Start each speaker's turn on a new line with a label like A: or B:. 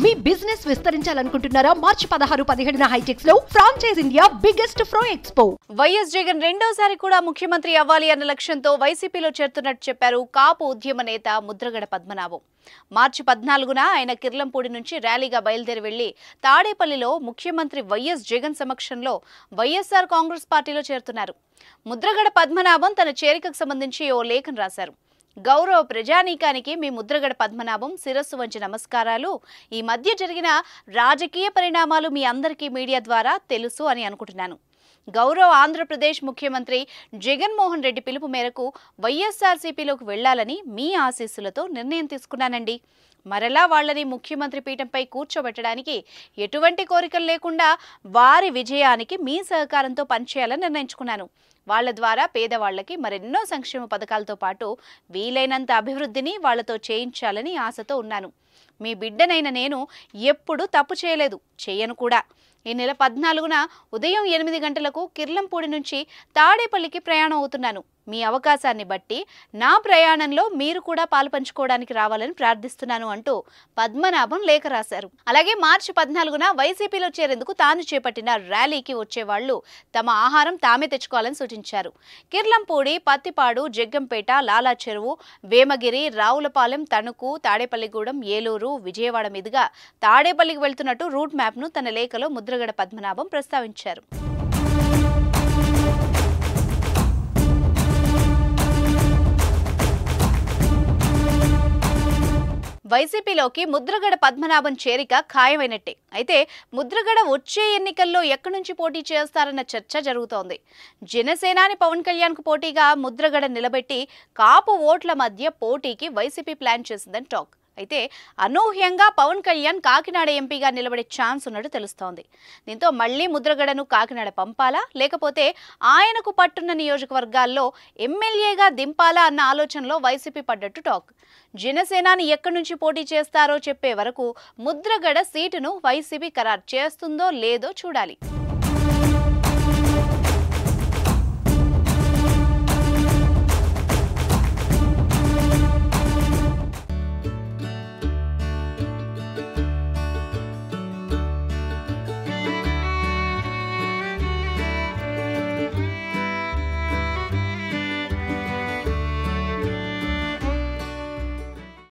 A: మీ business విస్తరించాలనుకుంటున్నారా? మార్చి 16-17 హైటెక్స్ లో franchise India biggest ఫ్రో expo.
B: YS Jagan రెండోసారి కూడా ముఖ్యమంత్రి అవ్వాలి అన్న లక్ష్యంతో వైసీపీలో చేరుతున్నట్టు చెప్పారు కాపు ఉద్యమ నేత ముద్రగడ పద్మనాభం. మార్చి 14న ఆయన కిర్లంపూడి నుంచి ర్యాలీగా బయలుదేరి వెళ్లి తాడేపల్లిలో ముఖ్యమంత్రి వైఎస్ జగన్ సమక్షంలో వైఎస్ఆర్ కాంగ్రెస్ పార్టీలో చేరుతున్నారు. ముద్రగడ పద్మనాభం తన చేరికకు సంబంధించి ఓ లేఖను రాశారు. గౌరవ ప్రజానీకానికి మీ ముద్రగడ పద్మనాభం శిరస్సు వంచి నమస్కారాలు. ఈ మధ్య జరిగిన రాజకీయ పరిణామాలు మీ అందరికీ మీడియా ద్వారా తెలుసు అని అనుకుంటున్నాను. గౌరవ ఆంధ్రప్రదేశ్ ముఖ్యమంత్రి జగన్మోహన్ రెడ్డి పిలుపు మేరకు వైఎస్ఆర్సీపీలోకి వెళ్లాలని మీ ఆశీస్సులతో నిర్ణయం తీసుకున్నానండి. మరలా వాళ్లని ముఖ్యమంత్రి పీఠంపై కూర్చోబెట్టడానికి ఎటువంటి కోరికలు లేకుండా వారి విజయానికి మీ సహకారంతో పనిచేయాలని నిర్ణయించుకున్నాను. వాళ్ల ద్వారా పేదవాళ్లకి మరెన్నో సంక్షేమ పథకాలతో పాటు వీలైనంత అభివృద్ధిని వాళ్లతో చేయించాలని ఆశతో ఉన్నాను. మీ బిడ్డనైన నేను ఎప్పుడూ తప్పు చేయలేదు, చేయను కూడా. ఈ నెల 14న ఉదయం 8 గంటలకు కిర్లంపూడి నుంచి తాడేపల్లికి ప్రయాణం అవుతున్నాను. మీ అవకాశాన్ని బట్టి నా ప్రయాణంలో మీరు కూడా పాలుపంచుకోవడానికి రావాలని ప్రార్థిస్తున్నాను అంటూ పద్మనాభం లేఖ రాశారు. అలాగే మార్చి 14న వైసీపీలో చేరేందుకు తాను చేపట్టిన ర్యాలీకి వచ్చేవాళ్లు తమ ఆహారం తామే తెచ్చుకోవాలని సూచించారు. కిర్లంపూడి, పత్తిపాడు, జగ్గంపేట, లాలా చెరువు, వేమగిరి, రావులపాలెం, తణుకు, తాడేపల్లిగూడెం, ఏలూరు, విజయవాడ మీదుగా తాడేపల్లికి వెళ్తున్నట్టు రూట్ మ్యాప్ను తన లేఖలో ముద్రగడ పద్మనాభం ప్రస్తావించారు. వైసీపీలోకి ముద్రగడ పద్మనాభం చేరిక ఖాయమైనట్టే. అయితే ముద్రగడ వచ్చే ఎన్నికల్లో ఎక్కడి నుంచి పోటీ చేస్తారన్న చర్చ జరుగుతోంది. జనసేనాని పవన్ కళ్యాణ్కు పోటీగా ముద్రగడ నిలబెట్టి కాపు ఓట్ల మధ్య పోటీకి వైసీపీ ప్లాన్ చేసిందని టాక్. అయితే అనూహ్యంగా పవన్ కళ్యాణ్ కాకినాడ ఎంపీగా నిలబడే ఛాన్స్ ఉన్నట్టు తెలుస్తోంది. దీంతో మళ్లీ ముద్రగడను కాకినాడ పంపాలా, లేకపోతే ఆయనకు పట్టున్న నియోజకవర్గాల్లో ఎమ్మెల్యేగా దింపాలా అన్న ఆలోచనలో వైసీపీ పడ్డట్టు టాక్. జనసేనాని ఎక్కడి నుంచి పోటీ చేస్తారో చెప్పే వరకు ముద్రగడ సీటును వైసీపీ ఖరారు చేస్తుందో లేదో చూడాలి.